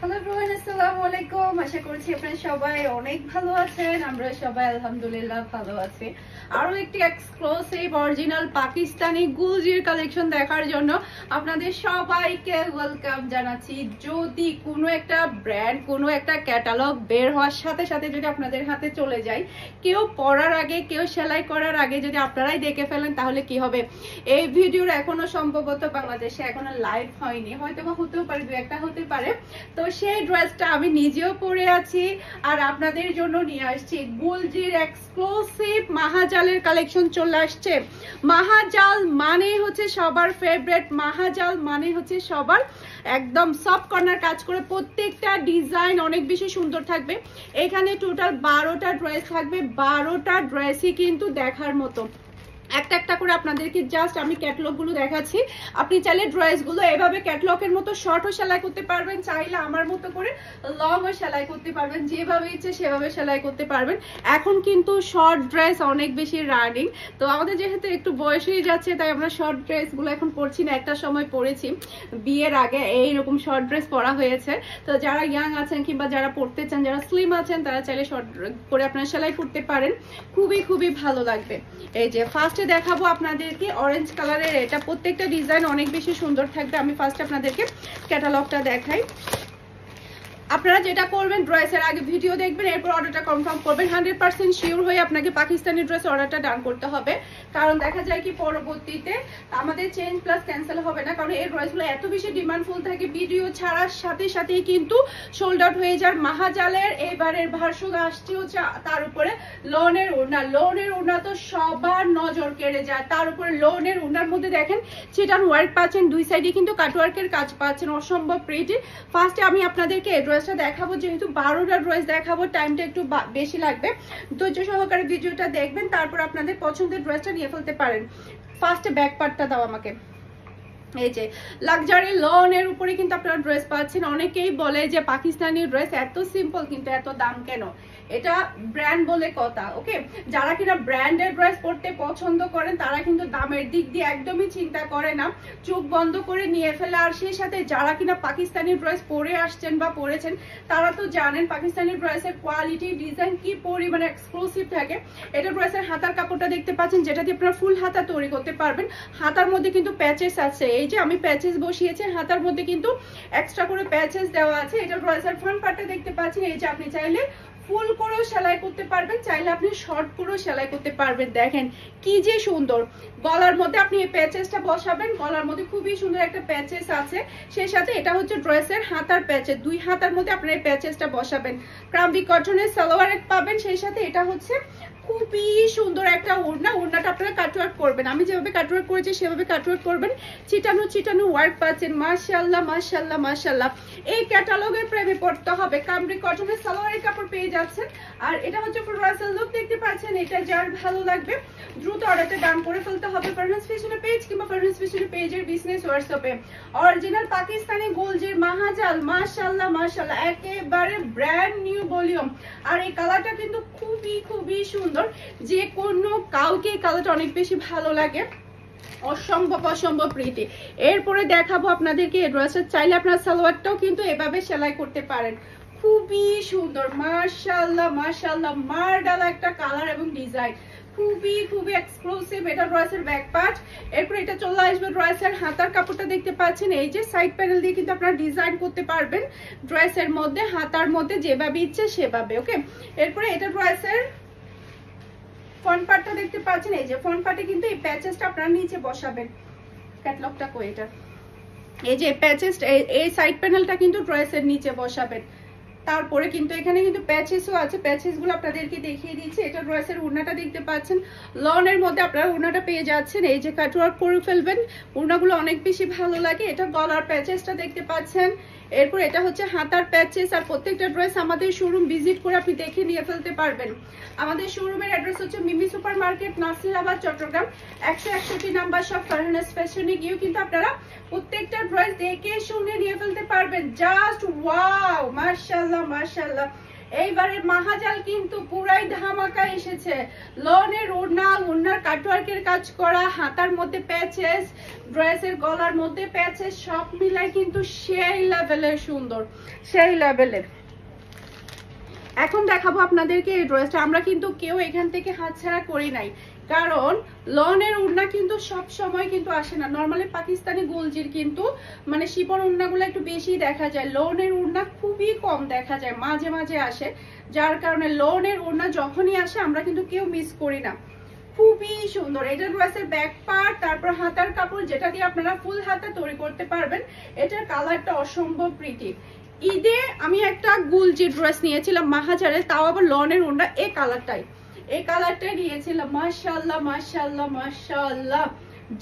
Hello everyone, আসসালামু আলাইকুম। আশা করছি আপনারা সবাই অনেক ভালো আছেন। আমরা সবাই আলহামদুলিল্লাহ ভালো আছি। আরো একটি এক্সক্লুসিভ অরিজিনাল পাকিস্তানি গুলজির কালেকশন দেখার জন্য আপনাদের সবাইকে ওয়েলকাম জানাচ্ছি। যদি কোনো একটা ব্র্যান্ড, কোনো একটা ক্যাটালগ বের হওয়ার সাথে সাথে যদি আপনাদের হাতে চলে যায়, কেউ পরার আগে, কেউ সেলাই করার আগে যদি আপনারাই দেখে ফেলেন, তাহলে কি হবে? এই ভিডিওর এখনো সম্ভবত বাংলাদেশে এখনো লাইভ হয়নি, হয়তো বা হতেও পারে, দু একটা হতে পারে। তো সেই ড্রেসটা আমি নিজেও পরে আছি আর আপনাদের জন্য নিয়ে আসছি। গুলজির এক্সক্লুসিভ মাহাজালের কালেকশন চলে আসছে। মাহাজাল মানে হচ্ছে সবার ফেভারিট, মাহাজাল মানে হচ্ছে সবার একদম সফট কর্নার কাজ করে, প্রত্যেকটা ডিজাইন অনেক বেশি সুন্দর থাকবে। এখানে টোটাল 12টা ড্রেস থাকবে, 12টা ড্রেসই কিন্তু দেখার মতো। একটা একটা করে আপনাদেরকে জাস্ট আমি ক্যাটালগ গুলো দেখাচ্ছি। আপনি চাইলে ড্রেস গুলো এভাবে ক্যাটালগের মতো শর্টও সেলাই করতে পারবেন, চাইলে আমার মতো করে লংও সেলাই করতে পারবেন, যেভাবে ইচ্ছে সেভাবে সেলাই করতে পারবেন। এখন কিন্তু শর্ট ড্রেস অনেক বেশি রানিং, তো আমাদের যেহেতু একটু বয়স হয়ে যাচ্ছে তাই আমরা শর্ট ড্রেস গুলো এখন পরছি না। একটা সময় পরেছি, বিয়ের আগে এইরকম শর্ট ড্রেস পরা হয়েছে। তো যারা ইয়াং আছেন কিংবা যারা পড়তে চান, যারা স্লিম আছেন, তারা চাইলে শর্ট করে আপনারা সেলাই করতে পারেন, খুবই খুবই ভালো লাগবে। এই যে ফার্স্ট দেখাবো আপনাদেরকে অরেঞ্জ কালারের, এটা প্রত্যেকটা ডিজাইন অনেক বেশি সুন্দর থাকবে। আমি ফার্স্ট আপনাদেরকে ক্যাটালগটা দেখাই। আপনারা যেটা করবেন, ড্রেসের আগে ভিডিও দেখবেন, এরপর অর্ডারটা কনফার্ম করবেন। 100% শিওর হয়ে আপনাকে পাকিস্তানি ড্রেস অর্ডারটা ডান করতে হবে, কারণ দেখা যায় কি পরবর্তীতে আমাদের চেঞ্জ প্লাস ক্যান্সেল হবে না, কারণ এই ড্রেসগুলো এত বেশি ডিমান্ডফুল থাকে, ভিডিও ছাড়ার সাথে সাথেই কিন্তু সোল্ড আউট হয়ে যায়। মাহাজালের এবারের ভার্সন আসছে হচ্ছে তার উপরে লোনের ওড়না। লোনের ওড়না তো সবার নজর কেড়ে যায়, তার উপরে লোনের ওড়নার মধ্যে দেখেন চিটান ওয়ার্ক পাচ্ছেন, দুই সাইডে কিন্তু কাটওয়ার্কের কাজ পাচ্ছেন, অসম্ভব প্রিটি। ফার্স্টে আমি আপনাদেরকে এই ড্রেসটা দেখাবো, যেহেতু 12টা ড্রেস দেখাবো, টাইমটা একটু বেশি লাগবে, ধৈর্য সহকারে ভিডিওটা দেখবেন, তারপর আপনাদের পছন্দের ড্রেসটা নিয়ে ফেলতে পারেন। ফার্স্টে ব্যাক পার্টটা দাও আমাকে। এই যে লাক্সারি লনের উপরে কিন্তু আপনারা ড্রেস পাচ্ছেন। অনেকেই বলে যে পাকিস্তানি ড্রেস এত সিম্পল কিন্তু এত দাম কেন? এটা ব্র্যান্ড বলে কথা, ওকে? যারা কিনা ব্র্যান্ডের ড্রেস পরতে পছন্দ করেন তারা কিন্তু দামের দিক দিয়ে একদমই চিন্তা করে না, চোখ বন্ধ করে নিয়ে ফেলে। আর সেই সাথে যারা কিনা পাকিস্তানি ড্রেস পরে আসছেন বা পরেছেন, তারা তো জানেন পাকিস্তানি ড্রেসের কোয়ালিটি, ডিজাইন কি পরিমাণে এক্সক্লুসিভ থাকে। এটা ড্রেসের হাতার কাপড়টা দেখতে পাচ্ছেন, যেটা দিয়ে আপনারা ফুল হাতা তৈরি করতে পারবেন। হাতার মধ্যে কিন্তু প্যাচেস আছে, এই যে আমি প্যাচেস বসিয়েছি, হাতার মধ্যে কিন্তু এক্সট্রা করে প্যাচেস দেওয়া আছে। এটা ড্রেসের ফ্রন্ট পার্টটা দেখতে পাচ্ছেন, এই যে আপনি চাইলে ফুল করেও সেলাই করতে পারবেন, চাইলে আপনি শর্ট করেও সেলাই করতে পারবেন। দেখেন কি যে সুন্দর। গলার মধ্যে আপনি এই প্যাচেসটা বসাবেন, গলার মধ্যে খুবই সুন্দর একটা প্যাচেস আছে। সেই সাথে এটা হচ্ছে ড্রেসের হাতার প্যাচেস, দুই হাতার মধ্যে আপনার এই প্যাচেসটা বসাবেন। ক্রাম্বি কটনের সালোয়ার পাবেন, সেই সাথে এটা হচ্ছে খুবই সুন্দর একটা ওড়না। ওড়নাটা আপনারা কাটওয়ার্ক করবেন, আমি যেভাবে কাটওয়ার্ক করেছি সেভাবে কাটওয়ার্ক করবেন। চিটানো চিটানো ওয়ার্ক পাচ্ছেন, মাশাআল্লাহ মাশাআল্লাহ মাশাআল্লাহ। এই ক্যাটালগের প্রেমে পড়তে হবে। কামরি কটনের সালোয়ারের কাপড় পেয়ে যাচ্ছেন। আর এটা হচ্ছে রাসেল লুক দেখতে পাচ্ছেন। এটা যার ভালো লাগবে দ্রুত অর্ডারটা ডান করে ফেলতে হবে ফারহানাস ফ্যাশনের পেজ কিংবা ফারহানাস ফ্যাশনের পেজের বিজনেস হোয়াটসঅ্যাপে। অরিজিনাল পাকিস্তানি গুলজির মাহাজাল, মাশাআল্লাহ মাশাআল্লাহ, একেবারে ব্র্যান্ড নিউ ভলিউম। আর এই কালারটা কিন্তু খুবই খুবই সুন্দর, যে কোনো কাউকে এই কালারটা অনেক বেশি ভালো লাগে, অসম্ভব অসম্ভব প্রিটি। এরপরে দেখাবো আপনাদেরকে এই ড্রেসটা, চাইলে আপনার সালোয়ারটাও কিন্তু এভাবে সেলাই করতে পারেন, খুবই সুন্দর। মাশাআল্লাহ মাশাআল্লাহ, মার্ডালা একটা কালার এবং ডিজাইন, খুবই খুবই এক্সক্লুসিভ। এটা ড্রেসের ব্যাক পার্ট। এরপর এটা চলে আসবে ড্রেসের হাতার কাপড়টা দেখতে পাচ্ছেন, এই যে সাইড প্যানেল দিয়ে কিন্তু আপনারা ডিজাইন করতে পারবেন ড্রেসের মধ্যে, হাতার মধ্যে যেভাবে ইচ্ছে সেভাবে, ওকে? এরপরে এটা ড্রেসের ফ্রন্ট পার্টটা দেখতে পাচ্ছেন, এই যে ফ্রন্ট পার্টে কিন্তু এই প্যাচেসটা আপনারা নিচে বসাবেন। ক্যাটালগটা কই এটা? এই যে প্যাচেসটা, এই সাইড প্যানেলটা কিন্তু ড্রেসের নিচে বসাবেন। তারপরে কিন্তু এখানে কিন্তু প্যাচেসও আছে, প্যাচেসগুলো আপনাদেরকে দেখিয়ে দিচ্ছি। এটা ড্রেসের ওড়নাটা দেখতে পাচ্ছেন, লনের মধ্যে আপনারা ওড়নাটা পেয়ে যাচ্ছেন। এই যে কাটওয়ার্ক করে ফেলবেন, ওড়নাগুলো অনেক বেশি ভালো লাগে। এটা গলার প্যাচেসটা দেখতে পাচ্ছেন। এরপর এটা হচ্ছে হাতার প্যাচেস। আর প্রত্যেকটা ড্রেস আমাদের শোরুম ভিজিট করে আপনি দেখে নিয়ে ফেলতে পারবেন। আমাদের শোরুমের অ্যাড্রেস হচ্ছে Mimi super market, Nasirabad, Chattogram, 161 number shop Farhana's ফ্যাশনে গিয়েও কিন্তু আপনারা প্রত্যেকটা ড্রেস দেখে শুনে নিয়ে ফেলতে পারবেন। জাস্ট ওয়াও, মাশাআল্লাহ মাশাআল্লাহ। এইবারে মাহাজাল কিন্তু পুরাই ধামাকা এসেছে। লনের ওড়না, ওড়নার কাটওয়ার্কের কাজ করা, হাতার মধ্যে প্যাচেস, ড্রেসের গলার মধ্যে প্যাচেস, সব মিলাই কিন্তু সেই লেভেলের সুন্দর, সেই লেভেলের। এখন দেখাবো আপনাদেরকে এই ড্রেসটা। আমরা কিন্তু কেউ এখান থেকে হাতছাড়া করি নাই, কারণ লনের ওড়না কিন্তু সব সময় কিন্তু আসে না। নরমালি পাকিস্তানি গুলজির কিন্তু মানে শিপন ওড়নাগুলো একটু বেশি দেখা যায়, লনের ওড়না খুবই কম দেখা যায়, মাঝে মাঝে আসে। যার কারণে লনের ওড়না যখনই আসে আমরা কিন্তু কেউ মিস করি না। খুবই সুন্দর এটা ড্রেসের ব্যাক পার্ট, তারপর হাতার কাপড় যেটা দিয়ে আপনারা ফুল হাতা তৈরি করতে পারবেন। এটার কালারটা অসম্ভব প্রিটি। ঈদে আমি একটা গুলজি ড্রেস নিয়েছিলাম মাহাজারের, তাও আবার লনের ওড়না, এই কালারটাই নিয়েছিলাম। মাশাআল্লাহ মাশাআল্লাহ মাশাআল্লাহ,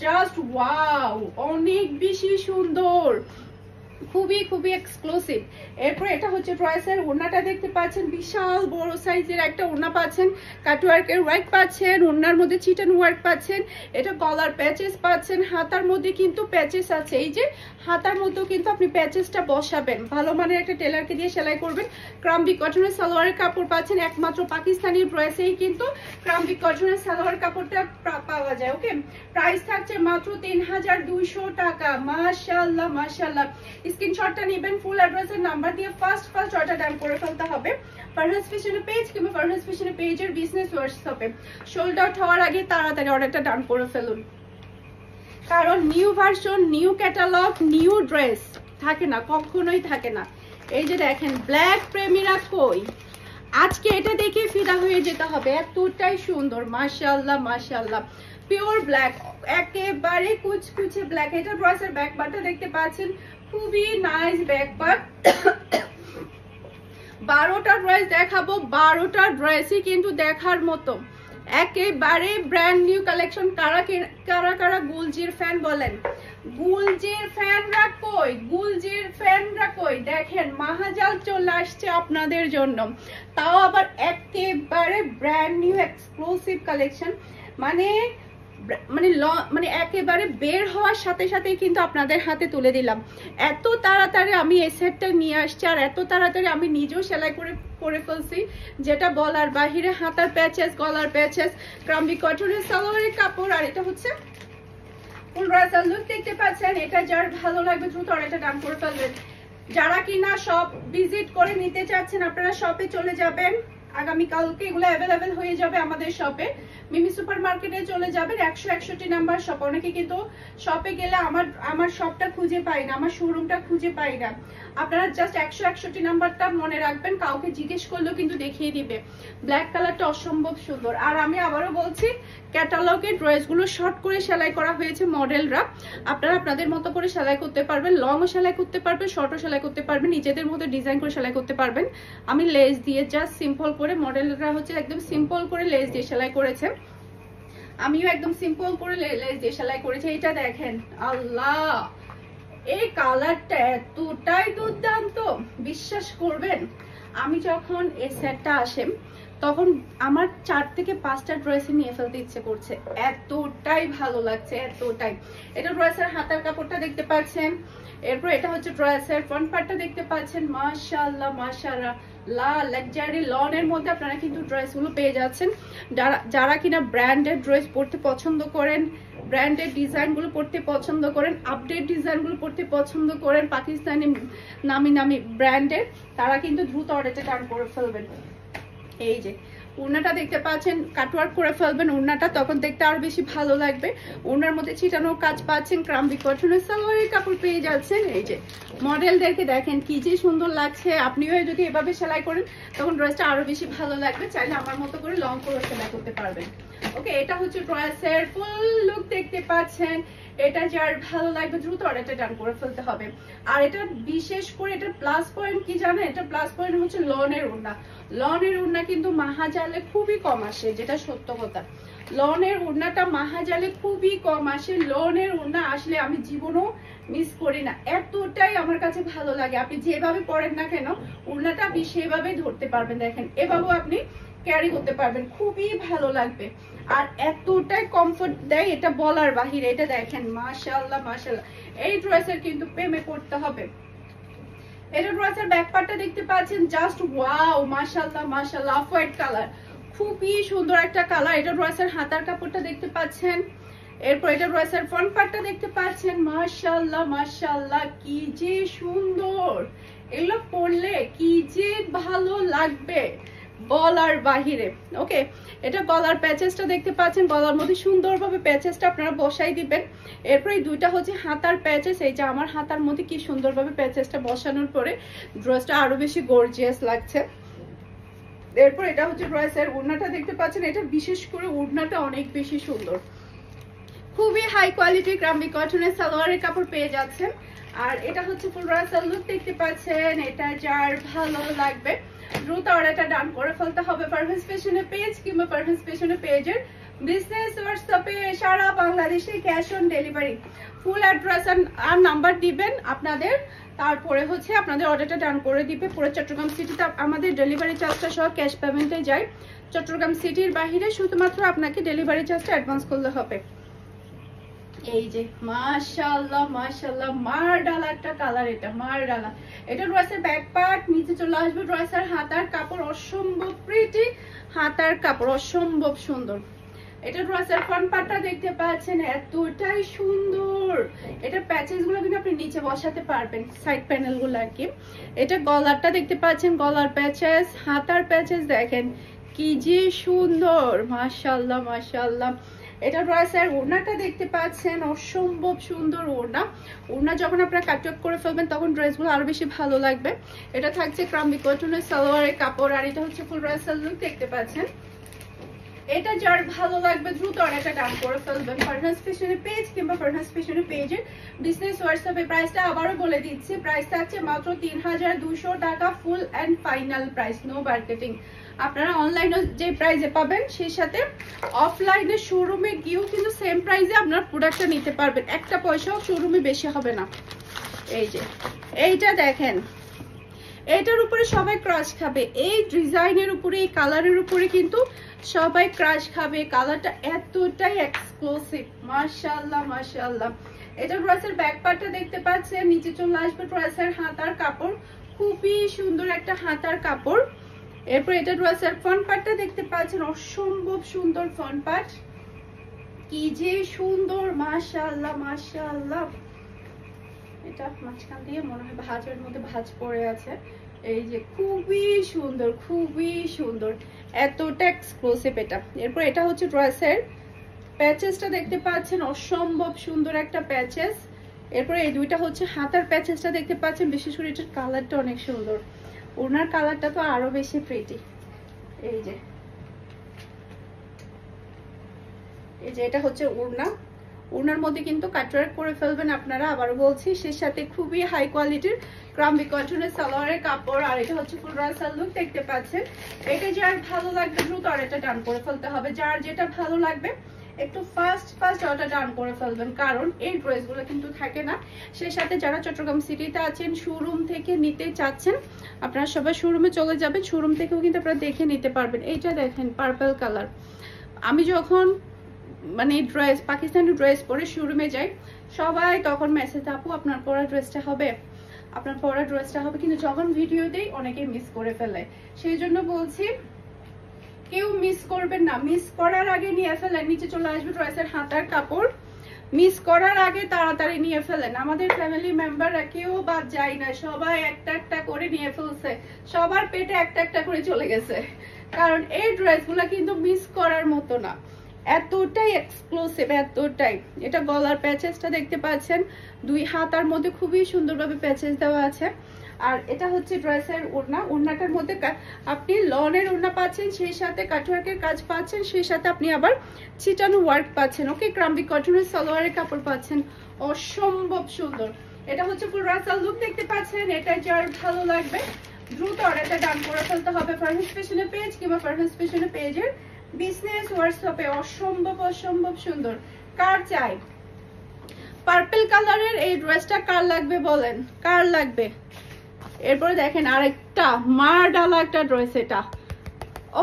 জাস্ট ওয়াও, অনেক বেশি সুন্দর, খুবই খুবই এক্সক্লুসিভ। এরপর এটা হচ্ছে ড্রেসের ওড়নাটা দেখতে পাচ্ছেন, বিশাল বড় সাইজের একটা ওড়না পাচ্ছেন, কাটওয়ার্কের ওয়ার্ক পাচ্ছেন, ওড়নার মধ্যে চিটান ওয়ার্ক পাচ্ছেন, এটা কলার প্যাচেস পাচ্ছেন, হাতার মধ্যে কিন্তু প্যাচেস আছে। এই যে হাতার মধ্যেও কিন্তু আপনি প্যাচেসটা বসাবেন, ভালো মানের একটা টেলারকে দিয়ে সেলাই করবেন। ক্রাম্বি কটনের সালোয়ারের কাপড় পাচ্ছেন, একমাত্র পাকিস্তানি ড্রেসেই কিন্তু ক্রাম্বি কটনের সালোয়ার কাপড়টা পাওয়া যায়। ওকে, প্রাইস থাকছে মাত্র ৩২০০ টাকা। মাশাআল্লাহ মাশাআল্লাহ। স্ক্রিনশটটা নেবেন, ফুল অ্যাড্রেসের নাম্বার দিয়ে ফার্স্ট অর্ডার ডান করে ফেলতে হবে ফারহাস ফ্যাশনের পেজ কিংবা ফারহাস ফ্যাশনের পেজের বিজনেস হোয়াটসঅ্যাপে। সোল্ড আউট হওয়ার আগে তাড়াতাড়ি অর্ডারটা ডান করে ফেলুন, কারণ new version, new catalogue, new dress থাকে না, কখনোই থাকে না। এই যে দেখেন ব্ল্যাক প্রেমীরা কই, আজকে এটা দেখে ফিদা হয়ে যেতে হবে, এতটাই সুন্দর। মাশাআল্লাহ মাশাআল্লাহ, পিওর ব্ল্যাক, একেবারে কুচকুচে ব্ল্যাক। এটা ড্রেসের ব্যাক পার্টটা দেখতে পাচ্ছেন, খুবই নাইস ব্যাক পার্ট। 12টা ড্রেস দেখাবো, 12টা ড্রেসই কিন্তু দেখার মতো, একেবারে ব্র্যান্ড নিউ কালেকশন। কারা কারা গুলজির ফ্যান বলেন, গুলজির ফ্যানরা কই, গুলজির ফ্যানরা কই? দেখেন মাহাজাল চলে আসছে আপনাদের জন্য, তাও আবার একেবারে ব্র্যান্ড নিউ এক্সক্লুসিভ কালেকশন। মানে মানে মানে একেবারে বের হওয়ার সাথে সাথেই কিন্তু আপনাদের হাতে তুলে দিলাম। এত তাড়াতাড়ি আমি এই সেটটা নিয়ে আসছি, আর এত তাড়াতাড়ি আমি নিজেও সেলাই করে ফেলছি, যেটা বলার বাহিরে। হাতার প্যাচেস, গলার প্যাচেস, ক্রাম্বি কটনের সালোয়ারের কাপড়, আর এটা হচ্ছে ফুল ড্রেসের লুক দেখতে পাচ্ছেন। এটা যার ভালো লাগবে দ্রুত এটা ডান করে ফেলবেন। যারা কিনা শপ ভিজিট করে নিতে চাচ্ছেন আপনারা শপে চলে যাবেন, আগামীকালকে এগুলো অ্যাভেলেবেল হয়ে যাবে আমাদের শপে। মিমি সুপার মার্কেটে চলে যাবেন, 161 নাম্বার শপ। অনেকে কিন্তু শপে গেলে আমার শপটা খুঁজে পাই না, আমার শোরুমটা খুঁজে পাই না। আপনারা জাস্ট 161 নাম্বারটা মনে রাখবেন, কাউকে জিজ্ঞেস করলেও কিন্তু দেখিয়ে দিবে। ব্ল্যাক কালারটা অসম্ভব সুন্দর। আর আমি আবারও বলছি, ক্যাটালগের ড্রেসগুলো শর্ট করে সেলাই করা হয়েছে মডেলরা, আপনারা আপনাদের মতো করে সেলাই করতে পারবেন, লংও সেলাই করতে পারবেন, শর্টও সেলাই করতে পারবেন, নিজেদের মতো ডিজাইন করে সেলাই করতে পারবেন। আমি লেস দিয়ে জাস্ট সিম্পল করে, মডেলরা হচ্ছে একদম সিম্পল করে লেস দিয়ে সেলাই করেছে, আমিও একদম সিম্পল করে লেস দিয়ে সেলাই করেছি। এটা দেখেন, আল্লাহ এই কালারটা এতটাই দুর্দান্ত, বিশ্বাস করবেন আমি যখন এই সেটটা আসে তখন আমার 4 থেকে 5টা ড্রেসে নিয়ে ফেলতে ইচ্ছে করছে, এতটাই ভালো লাগছে, এতটাই। এটা ড্রেসের হাতার কাপড়টা দেখতে পাচ্ছেন, এরপর এটা হচ্ছে ড্রেসের ফ্রন্ট পার্টটা দেখতে পাচ্ছেন। মাশাআল্লাহ মাশাআল্লাহ, লাক্সারি লনের মধ্যে আপনারা কিন্তু ড্রেসগুলো পেয়ে যাচ্ছেন। যারা কিনা ব্র্যান্ডেড ড্রেস পরতে পছন্দ করেন, ব্র্যান্ডেড ডিজাইনগুলো পরতে পছন্দ করেন, আপডেট ডিজাইনগুলো পরতে পছন্দ করেন, পাকিস্তানি নামি নামি ব্র্যান্ডের, তারা কিন্তু দ্রুত অর্ডারটা টার্ন করে ফেলবেন। এই যে ওড়নাটা দেখতে পাচ্ছেন, কাটওয়ার্ক করে ফেলবেন ওড়নাটা, তখন দেখতে আরো বেশি ভালো লাগবে। ওড়নার মধ্যে ছিটানোর কাজ পাচ্ছেন, ক্রাম্বি কটনের সালোয়ারের কাপড় পেয়ে যাচ্ছেন। এই যে মডেলদেরকে দেখেন কি যে সুন্দর লাগছে, আপনিও যদি এভাবে সেলাই করেন তখন ড্রেসটা আরো বেশি ভালো লাগবে। চাইলে আমার মতো করে লং করে সেলাই করতে পারবেন। ওকে, এটা হচ্ছে ড্রেসের ফুল লুক দেখতে পাচ্ছেন। এটা যার ভালো লাগবে দ্রুত অর্ডারটা ডান করে ফেলতে হবে। আর এটা বিশেষ করে এটা প্লাস পয়েন্ট কি জানেন, এটা প্লাস পয়েন্ট হচ্ছে লনের ওড়না। লনের ওড়না কিন্তু মাহাজালে খুবই কম আসে, যেটা সত্য কথা। লনের ওড়নাটা মাহাজালে খুবই কম আসে, লনের ওড়না আসলে আমি জীবনও মিস করি না, এতটাই আমার কাছে ভালো লাগে। আপনি যেভাবে পরেন না কেন ওড়নাটা আপনি সেভাবে ধরতে পারবেন, দেখেন এভাবেও আপনি ক্যারি করতে পারবেন, খুবই ভালো লাগবে। আর এতটাই কমফোর্ট দেয়, এটা বলার বাহিরে। এটা দেখেন মাশাআল্লাহ মাশাআল্লাহ, এই ড্রেসের কিন্তু প্রেমে পড়তে হবে। এটা ড্রেসের ব্যাক পার্টটা দেখতে পাচ্ছেন, জাস্ট ওয়াও, মাশাআল্লাহ মাশাআল্লাহ, অফ হোয়াইট কালার, খুবই সুন্দর একটা কালার। এটা ড্রেসের হাতার কাপড়টা দেখতে পাচ্ছেন। এরপর এটা ড্রেসের ফ্রন্ট পার্টটা দেখতে পাচ্ছেন, মাশাআল্লাহ মাশাআল্লাহ, কি যে সুন্দর, এগুলো পরলে কি যে ভালো লাগবে বলার বাহিরে। ওকে, এটা গলার প্যাচেসটা দেখতে পাচ্ছেন, গলার মধ্যে সুন্দরভাবে প্যাচেসটা আপনারা বসাই দিবেন। এরপর এই দুইটা হচ্ছে হাতার প্যাচেস, এই যে আমার হাতার মধ্যে কি সুন্দরভাবে প্যাচেসটা বসানোর পরে ড্রেসটা আরো বেশি গর্জিয়াস লাগছে। এরপর এটা হচ্ছে ড্রেসের ওড়নাটা দেখতে পাচ্ছেন, এটা বিশেষ করে ওড়নাটা অনেক বেশি সুন্দর, খুবই হাই কোয়ালিটি গ্রাম্বি কটনের সালোয়ারের কাপড় পেয়ে যাচ্ছেন। আর এটা হচ্ছে ফুল ড্রেসের লুক দেখতে পাচ্ছেন। এটা যার ভালো লাগবে দ্রুত অর্ডারটা ডান করে ফেলতে হবে পারভেজ ফ্যাশনের পেজ কিংবা পারভেজ ফ্যাশনের পেজের বিজনেস হোয়াটসঅ্যাপে সারা বাংলাদেশে cash on delivery. Full address আর নাম্বার দিবেন আপনাদের, তারপরে হচ্ছে আপনাদের অর্ডারটা ডান করে দিবে। পুরো চট্টগ্রাম সিটিতে আমাদের ডেলিভারি চার্জটা সহ ক্যাশ পেমেন্টে যায়। চট্টগ্রাম সিটির বাইরে শুধুমাত্র আপনাকে ডেলিভারি চার্জটা অ্যাডভান্স করলে হবে। এই যে মাশাআল্লাহ মাশাআল্লাহ, মারডালা একটা কালার, এটা মারডালা। এটা ড্রেসের ব্যাক পার্ট, নিচে চলে আসবে ড্রেসের হাতার কাপড়, অসম্ভব প্রিটি হাতার কাপড়, অসম্ভব সুন্দর। এটা ড্রেসের ফ্রন্ট পার্টটা দেখতে পাচ্ছেন, এতটাই সুন্দর। এটা প্যাচেস গুলো কিন্তু আপনি নিচে বসাতে পারবেন, সাইড প্যানেল গুলো আর কি। এটা গলারটা দেখতে পাচ্ছেন, গলার প্যাচেস, হাতার প্যাচেস দেখেন কি যে সুন্দর, মাশাআল্লাহ মাশাআল্লাহ। এটা ড্রেসের ওড়নাটা দেখতে পাচ্ছেন, অসম্ভব সুন্দর ওড়না। ওড়না যখন আপনারা কাটঅফ করে ফেলবেন তখন ড্রেসগুলো আরো বেশি ভালো লাগবে। এটা থাকছে ক্রাম্বি কটনের সালোয়ারের কাপড়, আর এটা হচ্ছে ফুল ড্রেসের লুক দেখতে পাচ্ছেন। এটা যার ভালো লাগবে দ্রুত অর্ডারটা ডান করে ফেলবেন পারভেজ ফ্যাশনের পেজ কিংবা পারভেজ ফ্যাশনের পেজের বিজনেস হোয়াটসঅ্যাপে। প্রাইসটা আবারও বলে দিচ্ছি, প্রাইস থাকছে মাত্র 3200 টাকা, full and final price, no marketing. আপনারা অনলাইনে যে প্রাইসে পাবেন সেই সাথে অফলাইনে শোরুমে গিয়েও কিন্তু সেম প্রাইসে আপনারা প্রোডাক্টটা নিতে পারবেন, একটা পয়সাও শোরুমে বেশি হবে না। এই যে এইটা দেখেন, এটার উপরে সবাই ক্রাশ খাবে, এই ডিজাইনের উপরে, এই কালারের উপরে কিন্তু সবাই ক্রাশ খাবে। কালারটা এতটাই এক্সক্লুসিভ, মাশাআল্লাহ মাশাআল্লাহ। এটা ড্রেসের ব্যাক পার্টটা দেখতে পাচ্ছেন, নিচে চলে আসবে ড্রেসের হাতার কাপড়, খুবই সুন্দর একটা হাতার কাপড়। এরপর এটা ড্রেসের ফ্রন্ট পার্টটা দেখতে পাচ্ছেন, অসম্ভব সুন্দর ফ্রন্ট পার্ট, কি যে সুন্দর, মাশাআল্লাহ মাশাআল্লাহ। এটা মাঝখান দিয়ে মনে হয় ভাঁজের মধ্যে ভাঁজ পড়ে আছে, এই যে খুবই সুন্দর খুবই সুন্দর, এতটা এক্সক্লুসিভ এটা। এরপর এটা হচ্ছে ড্রেসের প্যাচেসটা দেখতে পাচ্ছেন, অসম্ভব সুন্দর একটা প্যাচেস। এরপর এই দুইটা হচ্ছে হাতার প্যাচেসটা দেখতে পাচ্ছেন, বিশেষ করে এটার কালারটা অনেক সুন্দর, ওনার কালারটা তো আরো বেশি প্রিটি। এই যে এটা হচ্ছে ওড়না, ওড়নার মধ্যে কিন্তু কাটওয়ার্ক করে ফেলবেন আপনারা, আবার বলছি, সেই সাথে খুবই হাই কোয়ালিটির ক্রাম্বি কটনের সালোয়ারের কাপড়। আর এটা হচ্ছে ফুল ড্রেসের লুক দেখতে পাচ্ছেন। এটা যার ভালো লাগবে দ্রুত অর্ডারটা ডান করে ফেলতে হবে, যার যেটা ভালো লাগবে একটু ফাস্ট অর্ডার ডান করে ফেলবেন, কারণ এই ড্রেসগুলো কিন্তু থাকে না। সেই সাথে যারা চট্টগ্রাম সিটিতে আছেন, শোরুম থেকে নিতে চাচ্ছেন, আপনারা সবাই শোরুমে চলে যাবেন, শোরুম থেকেও কিন্তু আপনারা দেখে নিতে পারবেন। এইটা দেখেন পার্পল কালার, আমি যখন মানে ড্রেস পাকিস্তানি ড্রেস পরে শোরুমে যাই, সবাই তখন মেসেজ, আপু আপনার পরা ড্রেসটা হবে, আপনার পরা ড্রেসটা হবে, কিন্তু যখন ভিডিও দেই অনেকে মিস করে ফেলে। সেই জন্য বলছি কেউ মিস করবেন না, মিস করার আগে নিয়ে ফেলেন। নিচে চলে আসবে ড্রেসের হাতার কাপড়, মিস করার আগে তাড়াতাড়ি নিয়ে ফেলেন। আমাদের ফ্যামিলি মেম্বাররা কেউ বাদ যায় না, সবাই একটা একটা করে নিয়ে ফেলছে, সবার পেটে একটা একটা করে চলে গেছে, কারণ এই ড্রেসগুলো কিন্তু মিস করার মতো না, এতটাই এক্সক্লুসিভ, এতটাই। এটা গলার প্যাচেসটা দেখতে পাচ্ছেন, দুই হাতার মধ্যে খুবই সুন্দরভাবে প্যাচেস দেওয়া আছে। আর এটা হচ্ছে ড্রেসের ওড়না, ওড়নাটার মধ্যে আপনি লনের ওড়না পাচ্ছেন, সেই সাথে কাটওয়ার্কের কাজ পাচ্ছেন, সেই সাথে আপনি আবার ছিটানো ওয়ার্ক পাচ্ছেন। ওকে, ক্রাম্বি কটনের সালোয়ারের কাপড় পাচ্ছেন, অসম্ভব সুন্দর। এটা হচ্ছে ফুল ড্রেসের লুক দেখতে পাচ্ছেন। এটা যার ভালো লাগবে দ্রুত অর্ডারটা ডান করে ফেলতে হবে পারভেজ ফ্যাশনের পেজ কিংবা পারভেজ ফ্যাশনের পেজের বিজনেস হোয়াটসঅ্যাপে। অসম্ভব অসম্ভব সুন্দর, কার চাই? পার্পল কালারের এই ড্রেসটা কার লাগবে বলেন, কার লাগবে? এরপরে দেখেন আরেকটা মারডালা একটা ড্রেস, এটা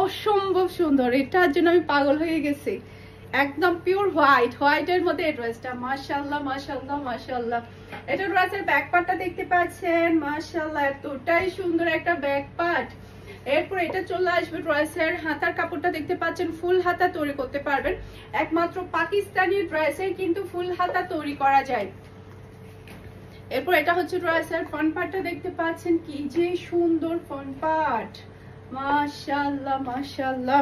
অসম্ভব সুন্দর, এটার জন্য আমি পাগল হয়ে গেছি। একদম পিওর হোয়াইট, হোয়াইটের মধ্যে এই ড্রেসটা মাশাআল্লাহ মাশাআল্লাহ মাশাআল্লাহ। এটা ড্রেসের ব্যাক পার্টটা দেখতে পাচ্ছেন মাশাআল্লাহ, এতটাই সুন্দর একটা ব্যাক পার্ট। এরপর এটা চলে আসবে ড্রেসের হাতার কাপড়টা দেখতে পাচ্ছেন, ফুল হাতা তৈরি করতে পারবেন। একমাত্র পাকিস্তানি ড্রেসে কিন্তু ফুল হাতা তৈরি করা যায়। এরপর এটা হচ্ছে ড্রেসের ফ্রন্ট পার্টটা দেখতে পাচ্ছেন, কি যে সুন্দর ফ্রন্ট পার্ট মাশাআল্লাহ মাশাআল্লাহ।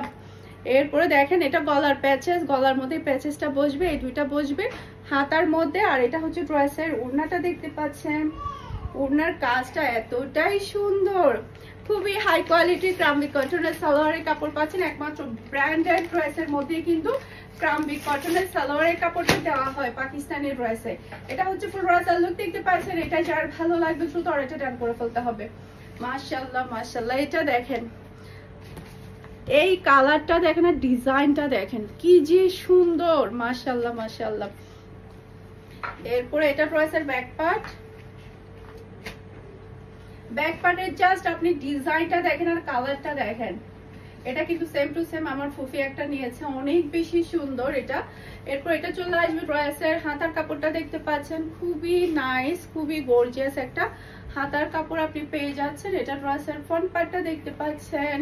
এরপরে দেখেন এটা গলার প্যাচেস, গলার মধ্যে প্যাচেসটা বসবে, এই দুইটা বসবে হাতার মধ্যে। আর এটা হচ্ছে ড্রেসের ওড়নাটা দেখতে পাচ্ছেন, ওড়নার কাজটা এতটাই সুন্দর, খুবই হাই কোয়ালিটি ক্রাম্বি কটনের সালোয়ারের কাপড় পাচ্ছেন। একমাত্র ব্র্যান্ডেড ড্রেসের মধ্যে কিন্তু ক্রাম্বি কটনের সালোয়ারের কাপড়টা দেওয়া হয় পাকিস্তানি ড্রেসে। এটা হচ্ছে ফুল ড্রেসের লুক দেখতে পাচ্ছেন। এটা যার ভালো লাগবে দ্রুত অর্ডারটা ডান করে ফেলতে হবে। মাশাআল্লাহ মাশাআল্লাহ, এটা দেখেন এই কালারটা দেখেন আর ডিজাইনটা দেখেন কি যে সুন্দর মাশাআল্লাহ মাশাআল্লাহ। এরপরে এটা ড্রেসের ব্যাক পার্ট, ব্যাক পার্টের জাস্ট আপনি ডিজাইনটা দেখেন আর কালারটা দেখেন। এটা কিন্তু সেম টু সেম আমার ফুফি একটা নিয়েছে, অনেক বেশি সুন্দর এটা। এরপর এটা চলে আসবে ড্রেসের হাতার কাপড়টা দেখতে পাচ্ছেন, খুবই নাইস, খুবই গর্জিয়াস একটা হাতার কাপড় আপনি পেয়ে যাচ্ছেন। এটা ড্রেসের ফ্রন্ট পার্টটা দেখতে পাচ্ছেন।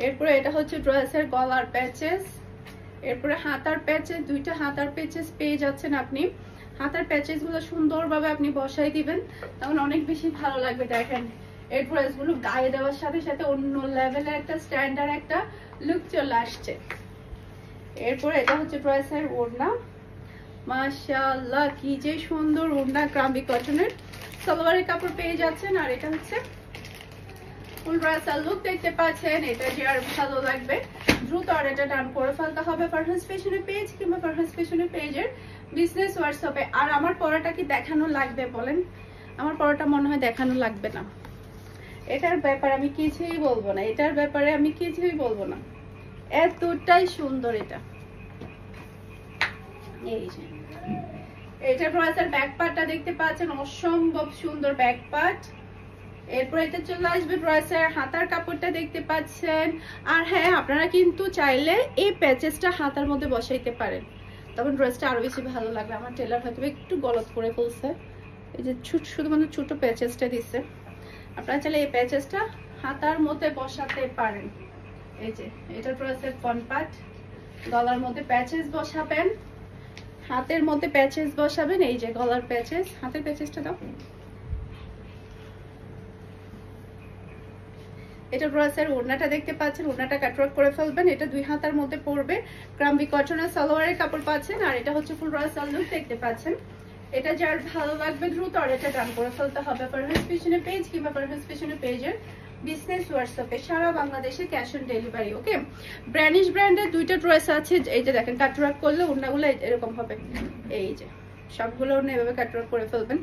এরপরে এটা হচ্ছে ড্রেসের গলার প্যাচেস, এরপরে হাতার প্যাচেস, দুইটা হাতার প্যাচেস পেয়ে যাচ্ছেন আপনি। হাতার প্যাচেস গুলো সুন্দরভাবে আপনি বসাই দিবেন, তখন অনেক বেশি ভালো লাগবে। দেখেন এই ড্রেস গুলো গায়ে দেওয়ার সাথে সাথে অন্য লেভেলের একটা স্ট্যান্ডার্ড একটা লুক চলে আসছে। এরপরে এটা হচ্ছে ড্রেসের ওড়না মাশাআল্লাহ, কি যে সুন্দর ওড়না, ক্রাম্বি কটনের সালোয়ারের কাপড় পেয়ে যাচ্ছেন। আর এটা হচ্ছে ফুল ড্রেসের লুক দেখতে পাচ্ছেন। এটা যার ভালো লাগবে দ্রুত অর্ডারটা ডান করে ফেলতে হবে ফারহাস ফ্যাশনের পেজ কিংবা ফারহাস ফ্যাশনের পেজের বিজনেস হোয়াটসঅ্যাপে। আর আমার পরাটা কি দেখানো লাগবে বলেন? আমার পরাটা মনে হয় দেখানো লাগবে না। এটার ব্যাপারে আমি কিছুই বলবো না, এটার ব্যাপারে আমি কিছুই বলবো না, এতটাই সুন্দর এটা। এই যে এটা ড্রেসের ব্যাক পার্টটা দেখতে পাচ্ছেন, অসম্ভব সুন্দর ব্যাক পার্ট। এরপর এটা চলে আসবে ড্রেসের হাতার কাপড়টা দেখতে পাচ্ছেন। আর হ্যাঁ, আপনারা কিন্তু চাইলে এই প্যাচেসটা হাতার মধ্যে বসাইতে পারেন, তখন ড্রেসটা আরো বেশি ভালো লাগবে। আমার টেলার হয়তো একটু গলত করে ফেলছে, এই যে শুধুমাত্র ছোট প্যাচেসটা দিচ্ছে। আপনারা চাইলে এই প্যাচেসটা হাতার মধ্যে বসাতে পারেন। এই যে এটা ড্রেসের ফ্রন্ট পার্ট, গলার মধ্যে প্যাচেস বসাবেন, হাতের মধ্যে প্যাচেস বসাবেন। এই যে গলার প্যাচেস, হাতের প্যাচেসটা দাও। এটা ড্রেসের ওড়নাটা দেখতে পাচ্ছেন, ওড়নাটা কাটওয়ার্ক করে ফেলবেন। এটা দুই হাতার মধ্যে পড়বে, ক্রাম্বি কটনের সালোয়ারের কাপড় পাচ্ছেন। আর এটা হচ্ছে ফুল ড্রেসের লুক দেখতে পাচ্ছেন। এটা যার ভালো লাগবে দ্রুত অর্ডারটা ডান করে ফেলতে হবে ফারহাস ফ্যাশনের পেজ কিংবা ফারহাস ফ্যাশনের পেজের বিজনেস হোয়াটসঅ্যাপে, সারা বাংলাদেশে ক্যাশ অন ডেলিভারি। ওকে, ব্র্যানিশ ব্র্যান্ডের দুইটা ড্রেস আছে। এই যে দেখেন কাটওয়ার্ক করলে ওড়নাগুলো এরকম হবে, এই যে সবগুলো ওড়না এভাবে কাটওয়ার্ক করে ফেলবেন।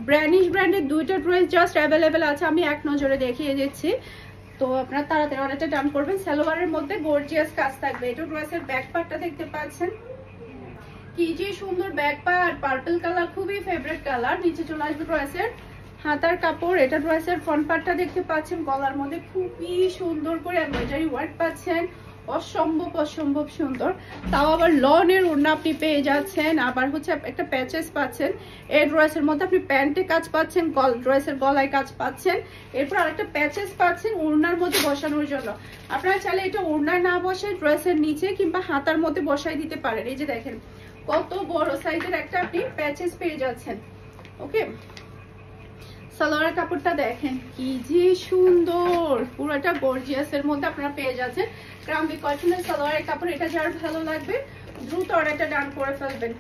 ব্র্যানিশ ব্র্যান্ডের দুইটা ড্রেস জাস্ট অ্যাভেলেবেল আছে, আমি এক নজরে দেখিয়ে দিচ্ছি, তো আপনারা তাড়াতাড়ি অর্ডারটা ডান করবেন। সালোয়ারের মধ্যে গর্জিয়াস কাজ থাকবে। এটা ড্রেসের ব্যাক পার্টটা দেখতে পাচ্ছেন, কি যে সুন্দর ব্যাক পার্ট, পার্পল কালার, খুবই ফেভারিট কালার। নিচে চলে আসবে ড্রেসের হাতার কাপড়। এটা ড্রেসের ফ্রন্ট পার্টটা দেখতে পাচ্ছেন, গলার মধ্যে খুবই সুন্দর করে এমব্রয়ডারি ওয়ার্ক পাচ্ছেন, অসম্ভব অসম্ভব সুন্দর। তাও আবার লনের ওড়না আপনি পেয়ে যাচ্ছেন, আবার হচ্ছে একটা প্যাচেস পাচ্ছেন। এই ড্রেসের মধ্যে আপনি প্যান্টে কাজ পাচ্ছেন, ড্রেসের গলায় কাজ পাচ্ছেন, এরপর আরেকটা প্যাচেস পাচ্ছেন ওড়নার মধ্যে বসানোর জন্য। আপনারা চাইলে এটা ওড়নায় না বসে ড্রেসের নিচে কিংবা হাতার মধ্যে বসাই দিতে পারেন। এই যে দেখেন কত বড় সাইজের একটা আপনি প্যাচেস পেয়ে যাচ্ছেন। ওকে, সালোয়ারের কাপড়টা দেখেন কি যে সুন্দর, পুরোটা গর্জিয়াসের মধ্যে আপনারা পেয়ে যাচ্ছেন। ক্রাম্বি কটনের সালোয়ারের কাপড়। এটা যার ভালো লাগবে দ্রুত অর্ডারটা ডান করে ফেলবেন,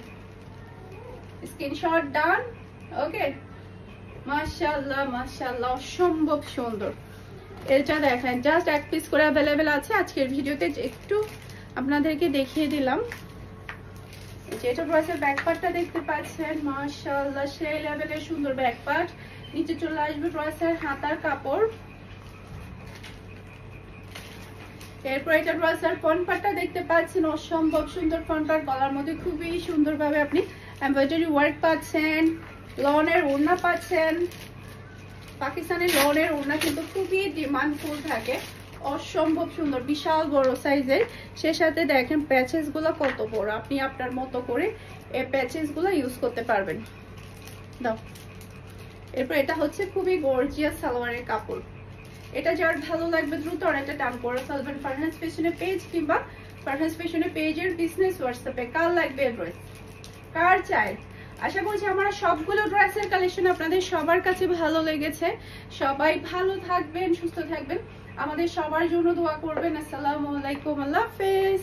স্ক্রিনশট ডান। ওকে, মাশাআল্লাহ মাশাআল্লাহ, অসম্ভব সুন্দর। এটা দেখেন জাস্ট এক পিস করে অ্যাভেলেবেল আছে। আজকের ভিডিওতে একটু আপনাদেরকে দেখিয়ে দিলাম। এটা ড্রেসের ব্যাক পার্টটা দেখতে পাচ্ছেন, মাশাআল্লাহ সেই লেভেলের সুন্দর ব্যাক পার্ট। নিচে চলে আসবে ড্রেসের হাতার কাপড়। এরপর এটা ড্রেসের ফ্রন্ট পার্টটা দেখতে পাচ্ছেন, অসম্ভব সুন্দর ফ্রন্ট পার্ট। গলার মধ্যে খুবই সুন্দরভাবে আপনি এমব্রয়ডারি ওয়ার্ক পাচ্ছেন, লনের ওড়না পাচ্ছেন। পাকিস্তানের লনের ওড়না কিন্তু খুবই ডিমান্ডফুল থাকে, অসম্ভব সুন্দর, বিশাল বড় সাইজের। সে সাথে দেখেন প্যাচেস গুলো কত বড়, আপনি আপনার মতো করে এই প্যাচেস গুলো ইউজ করতে পারবেন। দাও, এরপর এটা হচ্ছে খুবই গর্জিয়াস সালোয়ারের কাপড়। এটা যার ভালো লাগবে দ্রুত অর্ডারটা টান করে ফেলবেন ফারহানাস ফ্যাশনের পেজ কিংবা ফারহানাস ফ্যাশনের পেজের বিজনেস হোয়াটসঅ্যাপে। কার লাগবে ড্রেস, কার চাই। আশা করছি আমার সবগুলো ড্রেসের কালেকশন আপনাদের সবার কাছে ভালো লেগেছে। সবাই ভালো থাকবেন, সুস্থ থাকবেন, আমাদের সবার জন্য দোয়া করবেন। আসসালামু আলাইকুম, আল্লাহ হাফেজ।